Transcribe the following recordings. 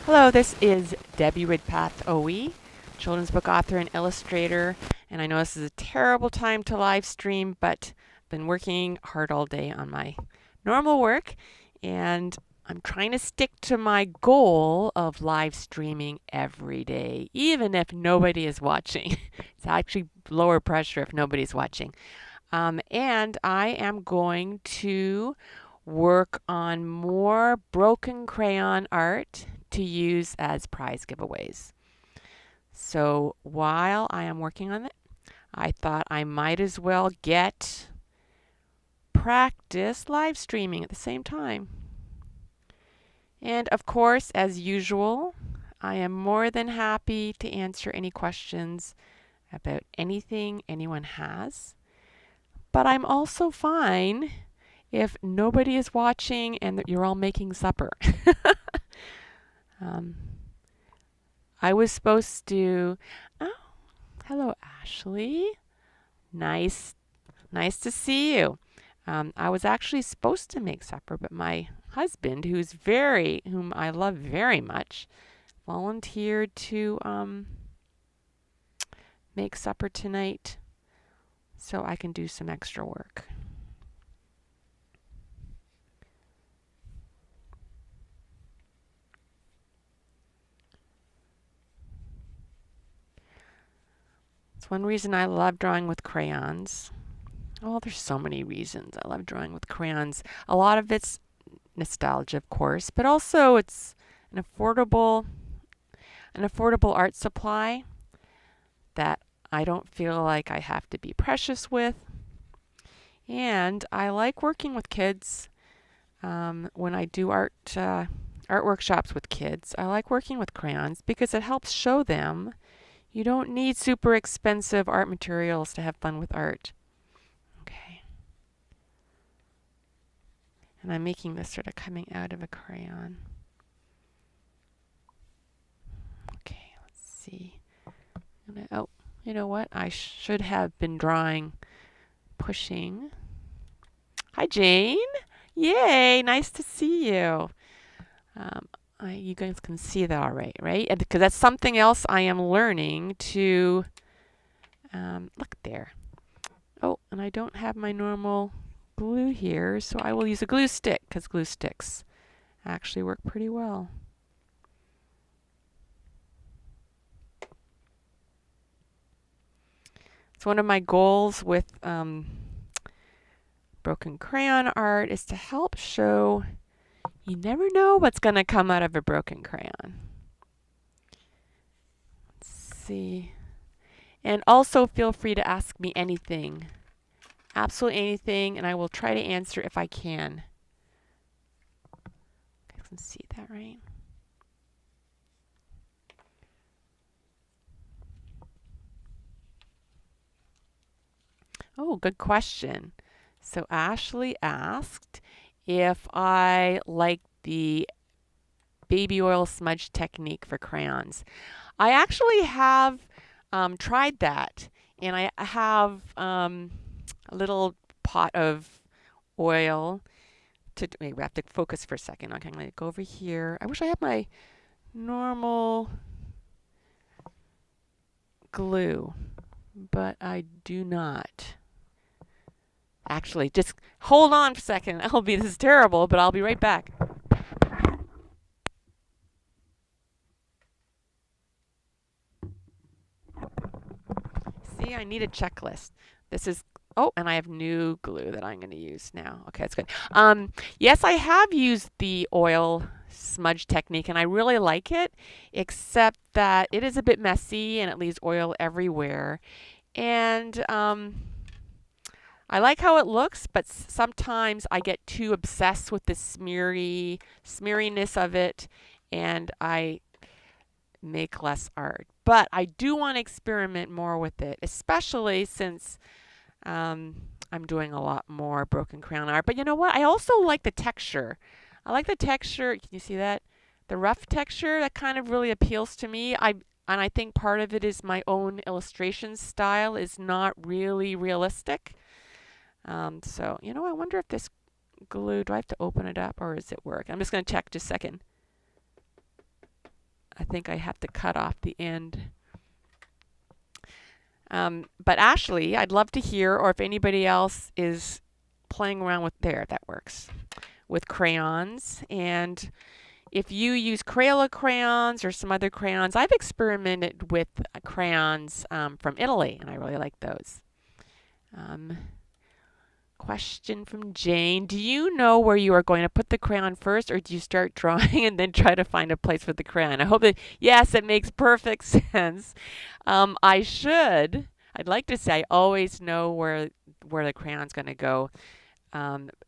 Hello, this is Debbie Ridpath OE, children's book author and illustrator. And I know this is a terrible time to live stream, but I've been working hard all day on my normal work, and I'm trying to stick to my goal of live streaming every day, even if nobody is watching. It's actually lower pressure if nobody's watching. And I am going to work on more broken crayon art to use as prize giveaways. So while I am working on it, I thought I might as well get practice live streaming at the same time. And of course, as usual, I am more than happy to answer any questions about anything anyone has. But I'm also fine if nobody is watching and that you're all making supper. I was supposed to. Oh, hello, Ashley. Nice to see you. I was actually supposed to make supper, but my husband, whom I love very much, volunteered to make supper tonight so I can do some extra work. It's one reason I love drawing with crayons. Oh, there's so many reasons I love drawing with crayons. A lot of it's nostalgia, of course, but also it's an affordable art supply that I don't feel like I have to be precious with. And I like working with kids. When I do art workshops with kids, I like working with crayons because it helps show them you don't need super expensive art materials to have fun with art. Okay. And I'm making this sort of coming out of a crayon. Okay, let's see. Oh, you know what? I should have been drawing, pushing. Hi, Jane. Yay, nice to see you. You guys can see that all right, right? Because that's something else I am learning to look there. Oh, and I don't have my normal glue here, so I will use a glue stick because glue sticks actually work pretty well. So one of my goals with broken crayon art is to help show you never know what's going to come out of a broken crayon. Let's see. And also feel free to ask me anything. Absolutely anything, and I will try to answer if I can. I can see that right. Oh, good question. So Ashley asked if I like the baby oil smudge technique for crayons. I actually have tried that, and I have a little pot of oil. Maybe we have to focus for a second. Okay, I'm going to go over here. I wish I had my normal glue, but I do not. Actually, just hold on for a second. This is terrible, but I'll be right back. See, I need a checklist. This is, oh, and I have new glue that I'm going to use now. Okay, that's good. Yes, I have used the oil smudge technique, and I really like it, except that it is a bit messy and it leaves oil everywhere. And I like how it looks, but sometimes I get too obsessed with the smeariness of it, and I make less art. But I do want to experiment more with it, especially since I'm doing a lot more broken crayon art. But you know what? I also like the texture. I like the texture. Can you see that? The rough texture, that kind of really appeals to me. And I think part of it is my own illustration style is not really realistic. So, you know, I wonder if this glue, do I have to open it up or does it work? I'm just going to check just a second. think I have to cut off the end. But Ashley, I'd love to hear, or if anybody else is playing around with, there, that works, with crayons. And if you use Crayola crayons or some other crayons, I've experimented with crayons from Italy, and I really like those. Question from Jane. Do you know where you are going to put the crayon first, or do you start drawing and then try to find a place for the crayon? I hope that, yes, it makes perfect sense. I'd like to say I always know where the crayon's going to go.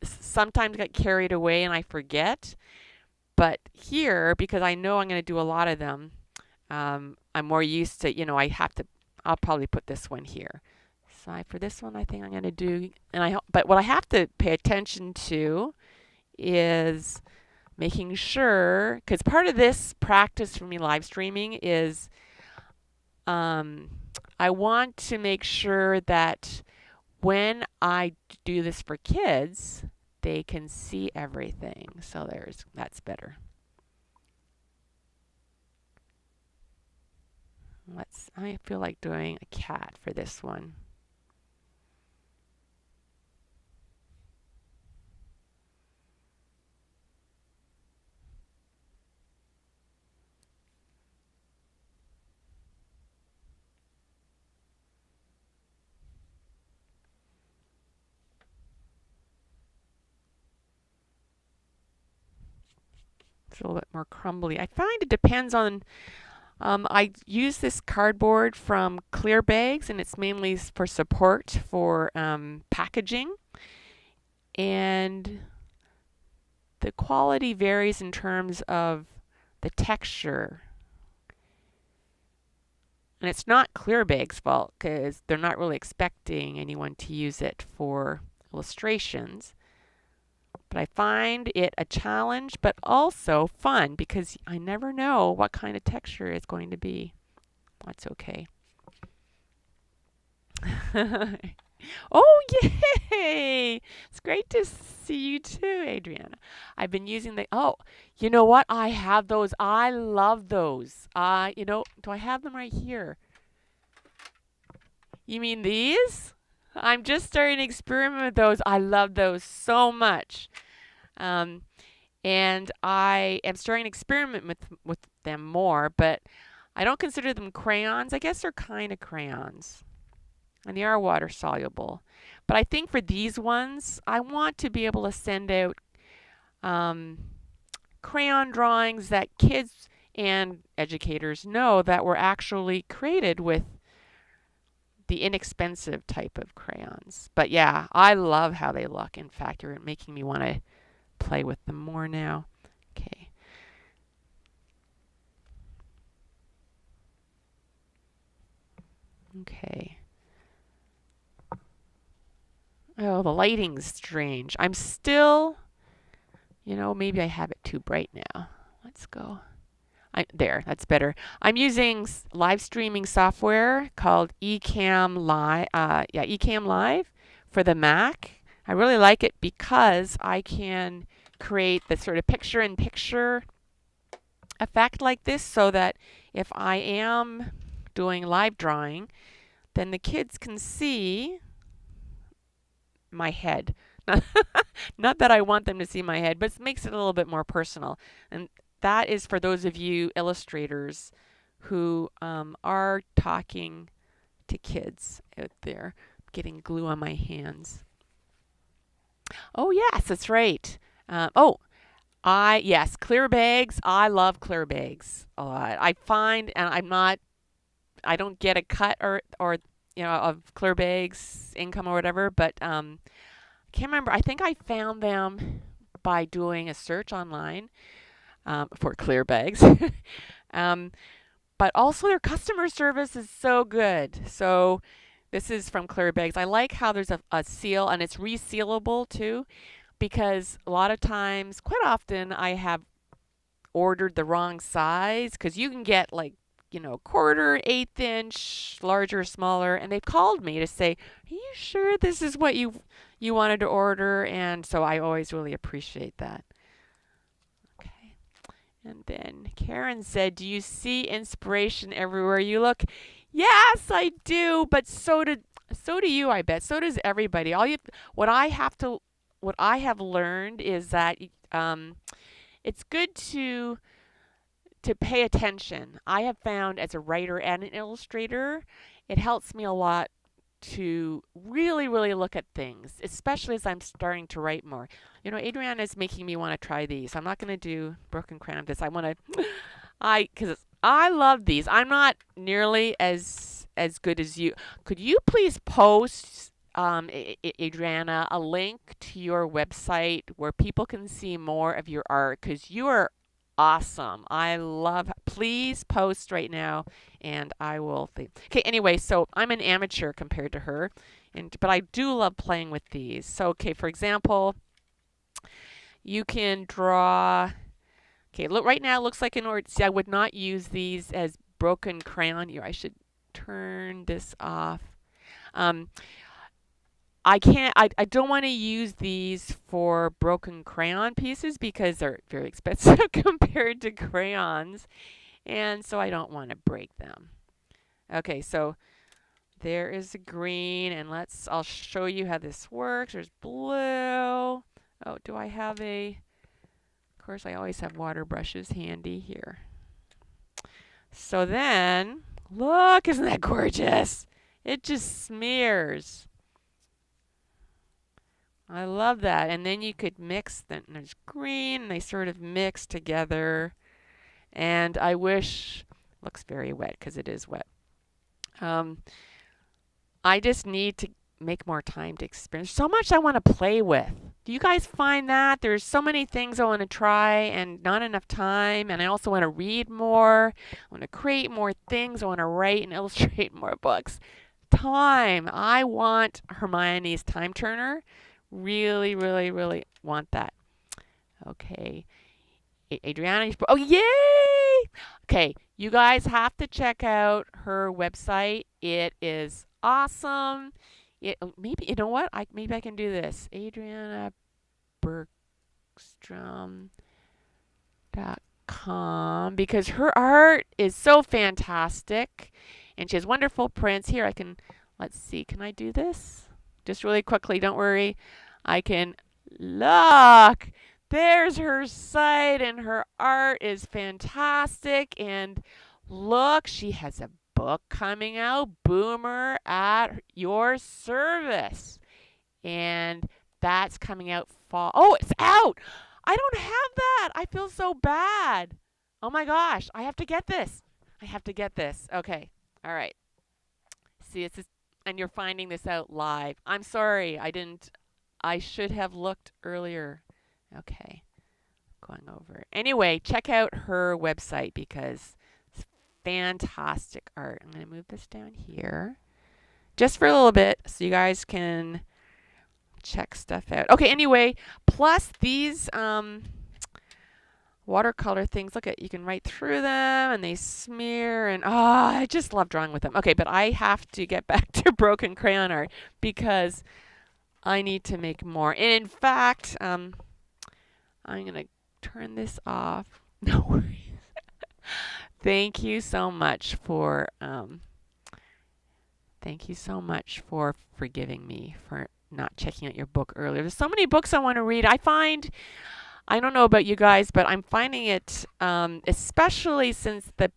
Sometimes I get carried away and I forget. But here, because I know I'm going to do a lot of them, I'm more used to, I'll probably put this one here. So for this one, I think I'm going to do, but what I have to pay attention to is making sure, because part of this practice for me live streaming is I want to make sure that when I do this for kids, they can see everything. So that's better. I feel like doing a cat for this one. It's a little bit more crumbly. I find it depends on, I use this cardboard from Clear Bags, and it's mainly for support for packaging. And the quality varies in terms of the texture. And it's not Clear Bags' fault, because they're not really expecting anyone to use it for illustrations. But I find it a challenge, but also fun, because I never know what kind of texture it's going to be. That's okay. Oh, yay! It's great to see you too, Adriana. I've been using you know what? I have those. I love those. Do I have them right here? You mean these? I'm just starting to experiment with those. I love those so much. And I am starting to experiment with them more, but I don't consider them crayons. I guess they're kind of crayons. And they are water soluble. But I think for these ones, I want to be able to send out crayon drawings that kids and educators know that were actually created with the inexpensive type of crayons. But yeah, I love how they look. In fact, you're making me want to play with them more now. Okay. Okay. Oh, the lighting's strange. I'm still, maybe I have it too bright now. Let's go. There, that's better. I'm using live streaming software called Ecamm Live for the Mac. I really like it because I can create the sort of picture-in-picture effect like this, so that if I am doing live drawing, then the kids can see my head. Not that I want them to see my head, but it makes it a little bit more personal. And that is for those of you illustrators who are talking to kids out there. Getting glue on my hands. Oh, yes, that's right. Yes, Clear Bags. I love Clear Bags a lot. I find, and I don't get a cut or of Clear Bags income or whatever, but I can't remember. I think I found them by doing a search online for Clear Bags. But also their customer service is so good. So this is from Clear Bags. I like how there's a seal, and it's resealable too, because a lot of times, quite often, I have ordered the wrong size, because you can get quarter, eighth inch, larger, smaller, and they've called me to say, are you sure this is what you wanted to order? And so I always really appreciate that. Okay. And then Karen said, do you see inspiration everywhere you look? Yes, I do, but so do you, I bet. So does everybody. What I have learned is that it's good to pay attention. I have found as a writer and an illustrator, it helps me a lot to really, really look at things, especially as I'm starting to write more. You know, Adriana is making me want to try these. I'm not going to do broken crayon this. I want to, because I love these. I'm not nearly as good as you. Could you please post, Adriana, a link to your website where people can see more of your art? Because you are awesome. I love. Please post right now, and I will. Okay. Anyway, so I'm an amateur compared to her, but I do love playing with these. So okay, for example, you can draw. Okay, look right now. It looks like see, I would not use these as broken crayon. Here, I should turn this off. I can't. I don't want to use these for broken crayon pieces because they're very expensive compared to crayons, and so I don't want to break them. Okay, so there is the green, and I'll show you how this works. There's blue. Oh, do I have a? Of course, I always have water brushes handy here. So then, look, isn't that gorgeous? It just smears. I love that. And then you could mix them. There's green, and they sort of mix together. And I wish, looks very wet because it is wet. I just need to make more time to experience. So much I want to play with. Do you guys find that? There's so many things I want to try and not enough time. And I also want to read more. I want to create more things. I want to write and illustrate more books. Time. I want Hermione's time turner. Really, really, really want that. Okay. Adriana, oh, yay! Okay, you guys have to check out her website. It is awesome. Maybe, you know what? Maybe I can do this. AdrianaBergstrom.com, because her art is so fantastic and she has wonderful prints. Here, let's see, can I do this? Just really quickly, don't worry. I can look. There's her site, and her art is fantastic. And look, she has a book coming out, Boomer at Your Service. And that's coming out fall. Oh, it's out. I don't have that. I feel so bad. Oh my gosh, I have to get this. Okay. All right. See, and you're finding this out live. I'm sorry. I should have looked earlier. Okay. Going over. Anyway, check out her website because it's fantastic art. I'm going to move this down here just for a little bit so you guys can check stuff out. Okay, anyway, plus these watercolor things, look at, you can write through them and they smear, and I just love drawing with them. Okay, but I have to get back to broken crayon art because I need to make more. And in fact, I'm going to turn this off. No worries. Thank you so much for forgiving me for not checking out your book earlier. There's so many books I want to read. I don't know about you guys, but I'm finding it, especially since the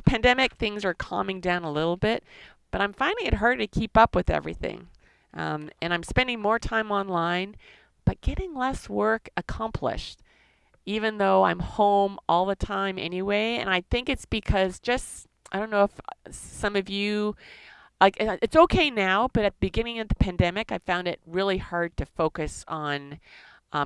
pandemic, things are calming down a little bit, but I'm finding it hard to keep up with everything. And I'm spending more time online, but getting less work accomplished, even though I'm home all the time anyway. And I think it's because I don't know if some of you, it's okay now, but at the beginning of the pandemic, I found it really hard to focus on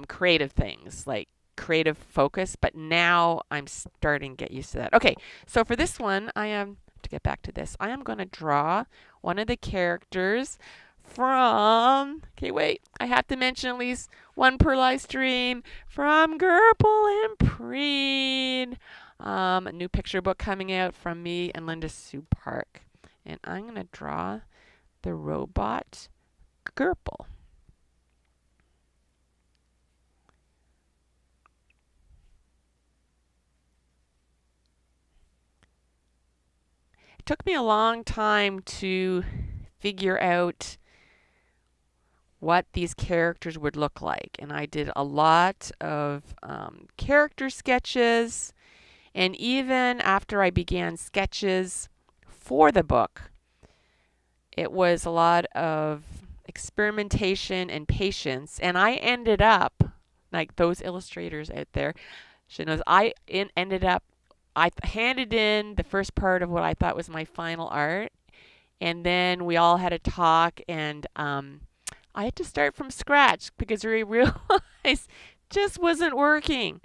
creative things, like creative focus. But now I'm starting to get used to that. Okay, so for this one, to get back to this, I am going to draw one of the characters from, okay, wait, I have to mention at least one per live stream, from GURPLE and PREEN, a new picture book coming out from me and Linda Sue Park. And I'm going to draw the robot GURPLE. it took me a long time to figure out what these characters would look like. And I did a lot of character sketches. And even after I began sketches for the book, it was a lot of experimentation and patience. And I ended up, like those illustrators out there should know, ended up, I handed in the first part of what I thought was my final art. And then we all had a talk, and I had to start from scratch because we realized just wasn't working.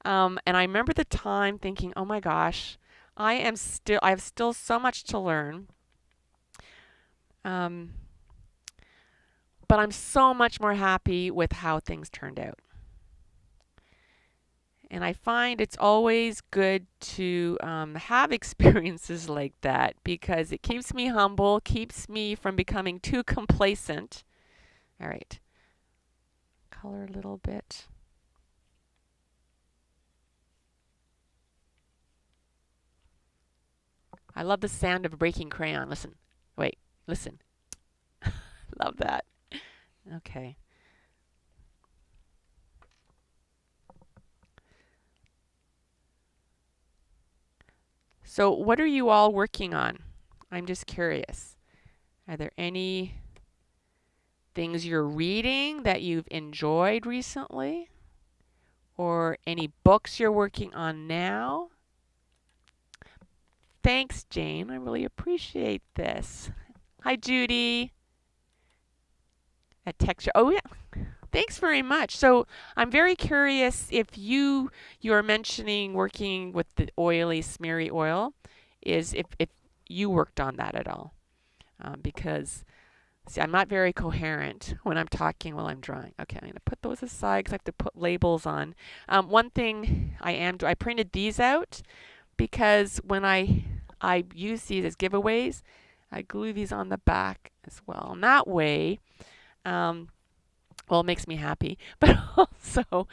And I remember the time thinking, oh my gosh, I have still so much to learn. But I'm so much more happy with how things turned out. And I find it's always good to have experiences like that because it keeps me humble, keeps me from becoming too complacent. All right, color a little bit. I love the sound of breaking crayon. Listen, wait, listen. Love that. Okay. So what are you all working on? I'm just curious. Are there any things you're reading that you've enjoyed recently? Or any books you're working on now? Thanks, Jane. I really appreciate this. Hi, Judy. A texture. Oh, yeah. Thanks very much. So I'm very curious if you are mentioning working with the oily, smeary oil, is if you worked on that at all. Because, see, I'm not very coherent when I'm talking while I'm drawing. Okay, I'm going to put those aside because I have to put labels on. One thing I printed these out because when I use these as giveaways, I glue these on the back as well. And that way, well, it makes me happy, but also,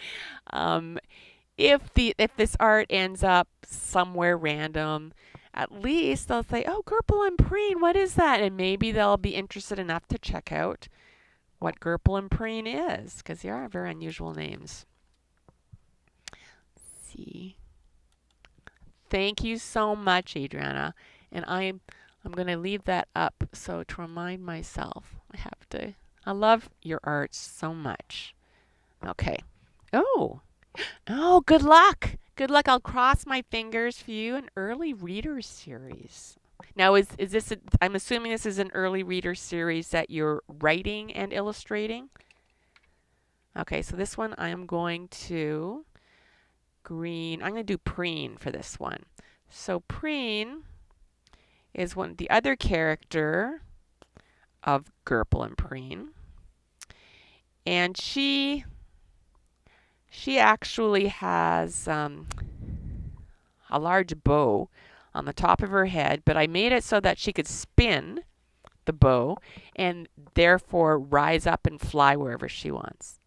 if this art ends up somewhere random, at least they'll say, "Oh, GURPLE and PREEN, what is that?" And maybe they'll be interested enough to check out what GURPLE and PREEN is, because they are very unusual names. Let's see. Thank you so much, Adriana, and I'm going to leave that up so to remind myself. I love your art so much. Okay. Oh, good luck. Good luck. I'll cross my fingers for you. An early reader series. Now, is this? I'm assuming this is an early reader series that you're writing and illustrating. Okay, so this one I am going to green. I'm going to do Preen for this one. So Preen is the other character of GURPLE and PREEN, and she actually has a large bow on the top of her head, but I made it so that she could spin the bow and therefore rise up and fly wherever she wants.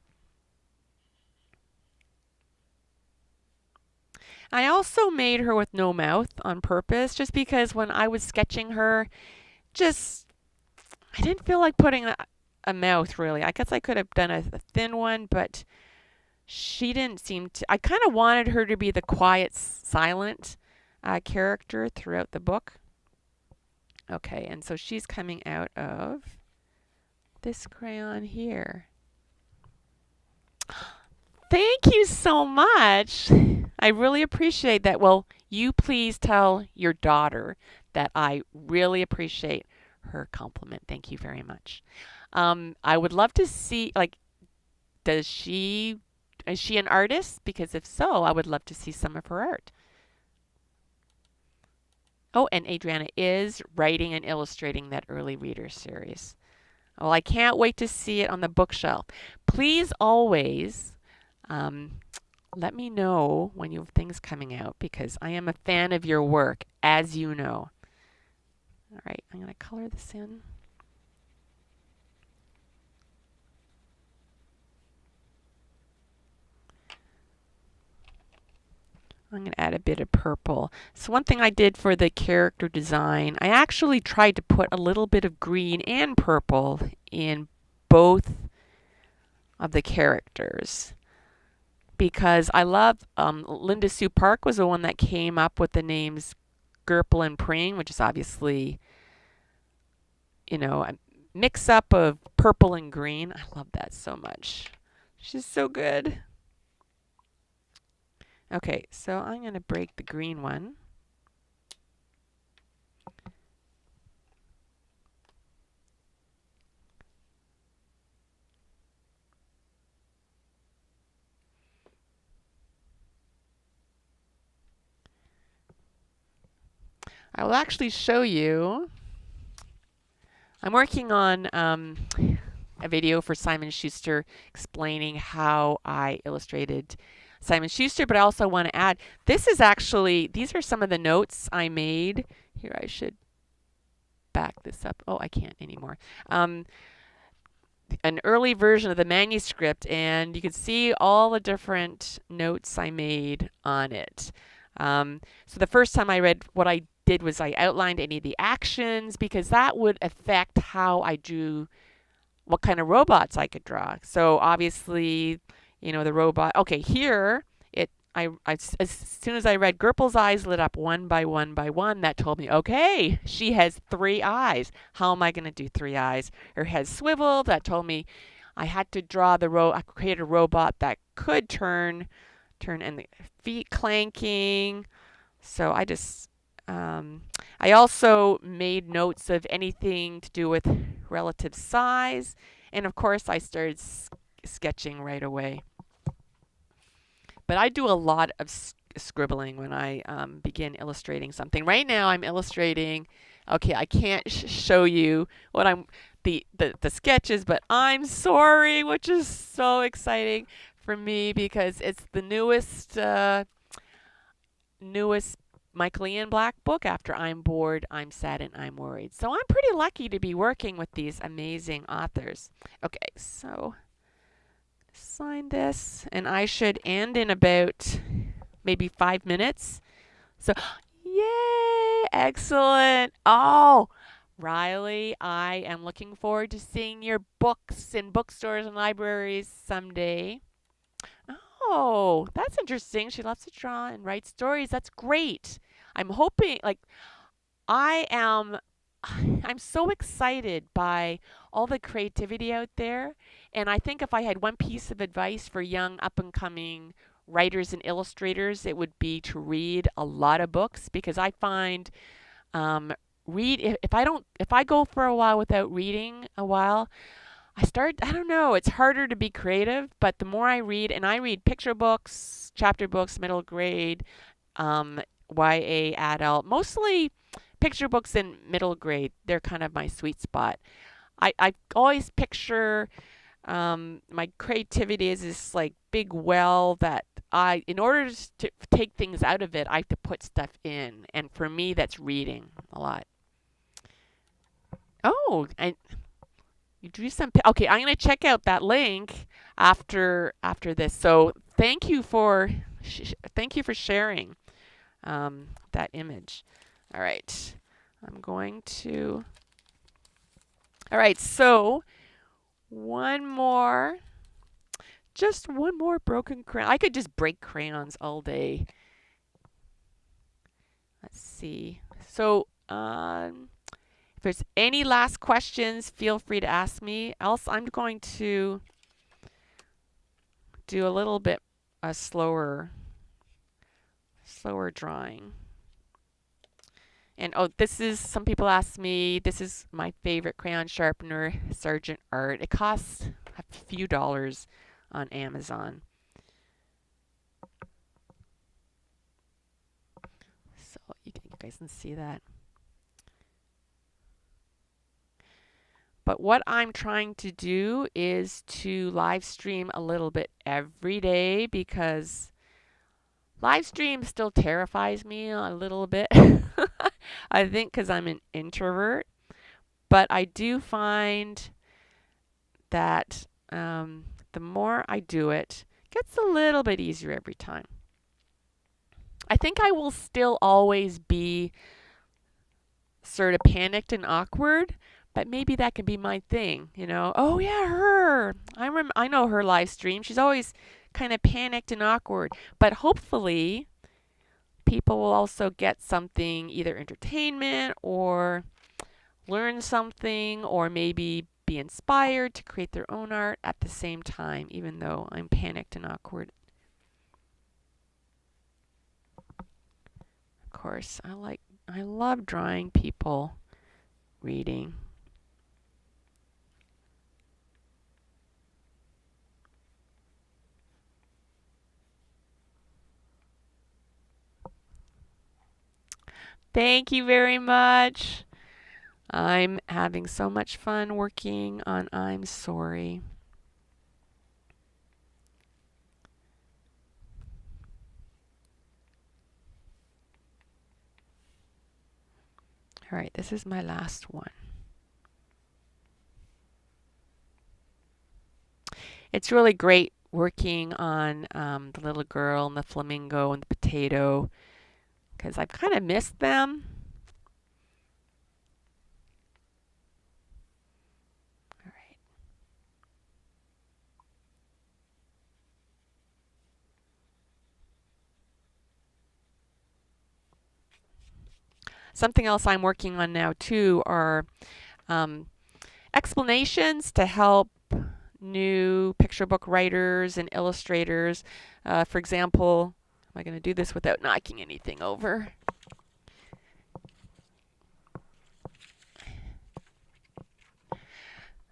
I also made her with no mouth on purpose, just because when I was sketching her, I didn't feel like putting a mouth really. I guess I could have done a thin one, but she didn't seem to. I kind of wanted her to be the quiet, silent character throughout the book. Okay, and so she's coming out of this crayon here. Thank you so much. I really appreciate that. Well, you please tell your daughter that I really appreciate her compliment. Thank you very much. I would love to see, like, is she an artist? Because if so, I would love to see some of her art. Oh, and Adriana is writing and illustrating that early reader series. Well, I can't wait to see it on the bookshelf. Please always let me know when you have things coming out, because I am a fan of your work, as you know. All right, I'm going to color this in. I'm going to add a bit of purple. So one thing I did for the character design, I actually tried to put a little bit of green and purple in both of the characters, because I love Linda Sue Park was the one that came up with the names GURPLE and PREEN, which is obviously, a mix up of purple and green. I love that so much. She's so good. Okay, so I'm going to break the green one. I will actually show you. I'm working on a video for Simon Schuster explaining how I illustrated Simon Schuster, but I also want to add, these are some of the notes I made. Here, I should back this up. Oh, I can't anymore. An early version of the manuscript, and you can see all the different notes I made on it. So the first time I read, what I did was I outlined any of the actions, because that would affect how I drew, what kind of robots I could draw. So obviously, the robot. Okay, here as soon as I read, GURPLE's eyes lit up one by one by one. That told me, okay, she has 3 eyes. How am I going to do 3 eyes? Her head swiveled. That told me I had to create a robot that could turn, and the feet clanking. So I also made notes of anything to do with relative size. And of course, I started sketching right away. But I do a lot of scribbling when I begin illustrating something. Right now, I'm illustrating. Okay, I can't show you what the sketches, but I'm sorry, which is so exciting for me because it's the newest Michael Ian Black book after I'm Bored, I'm Sad, and I'm Worried. So I'm pretty lucky to be working with these amazing authors. Okay, so sign this, and I should end in about maybe 5 minutes. So, yay! Excellent. Oh, Riley, I am looking forward to seeing your books in bookstores and libraries someday. Oh, that's interesting. She loves to draw and write stories. That's great. I'm hoping, I am I'm so excited by all the creativity out there. And I think if I had one piece of advice for young up and coming writers and illustrators, it would be to read a lot of books, because I find if I go for a while without reading a while, I don't know, it's harder to be creative. But the more I read, and I read picture books, chapter books, middle grade, um, YA, adult, mostly picture books in middle grade. They're kind of my sweet spot. I always picture my creativity is this like big well that in order to take things out of it, I have to put stuff in. And for me, that's reading a lot. Oh, you drew some. Okay, I'm going to check out that link after this. So thank you for sharing that image. All right, I'm going to. All right, so just one more broken crayon. I could just break crayons all day. Let's see. So if there's any last questions, feel free to ask me. Else, I'm going to do a little bit slower drawing. And some people ask me, this is my favorite crayon sharpener, Sargent Art. It costs a few dollars on Amazon. So you guys can see that. But what I'm trying to do is to live stream a little bit every day, because live stream still terrifies me a little bit. I think because I'm an introvert. But I do find that the more I do it, it gets a little bit easier every time. I think I will still always be sort of panicked and awkward, but maybe that can be my thing, you know. Oh yeah, her. I know her live stream. She's always kind of panicked and awkward, but hopefully people will also get something, either entertainment or learn something, or maybe be inspired to create their own art at the same time, even though I'm panicked and awkward. Of course, I love drawing people reading. Thank you very much. I'm having so much fun working on I'm Sorry. All right, this is my last one. It's really great working on the little girl and the flamingo and the potato because I've kind of missed them. All right. Something else I'm working on now too are explanations to help new picture book writers and illustrators. For example, am I going to do this without knocking anything over?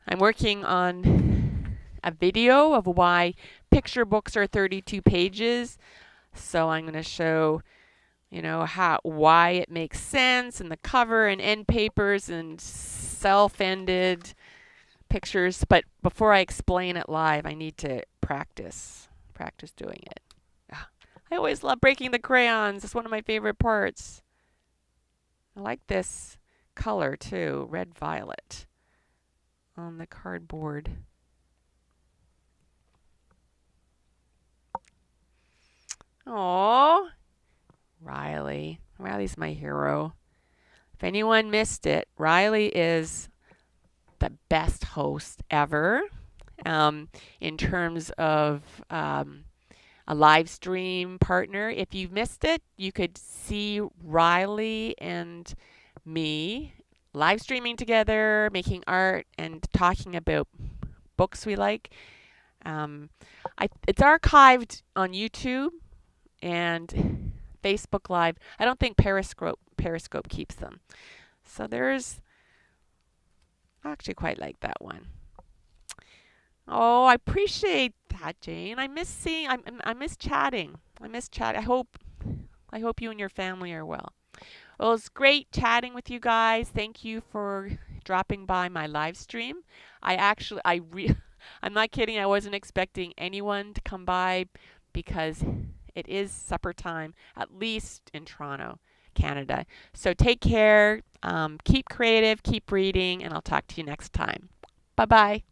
I'm working on a video of why picture books are 32 pages. So I'm going to show, you know, why it makes sense, and the cover and end papers and self-ended pictures. But before I explain it live, I need to practice doing it. I always love breaking the crayons. It's one of my favorite parts. I like this color too, red violet on the cardboard. Aww. Riley. Riley's my hero. If anyone missed it, Riley is the best host ever in terms of a live stream partner. If you missed it, you could see Riley and me live streaming together, making art, and talking about books we like. It's archived on YouTube and Facebook Live. I don't think Periscope keeps them. So I actually quite like that one. Oh, I appreciate that, Jane. I miss chatting. I miss chat. I hope you and your family are well. Well, it's great chatting with you guys. Thank you for dropping by my live stream. I'm not kidding. I wasn't expecting anyone to come by because it is supper time, at least in Toronto, Canada. So take care. Keep creative, keep reading, and I'll talk to you next time. Bye-bye.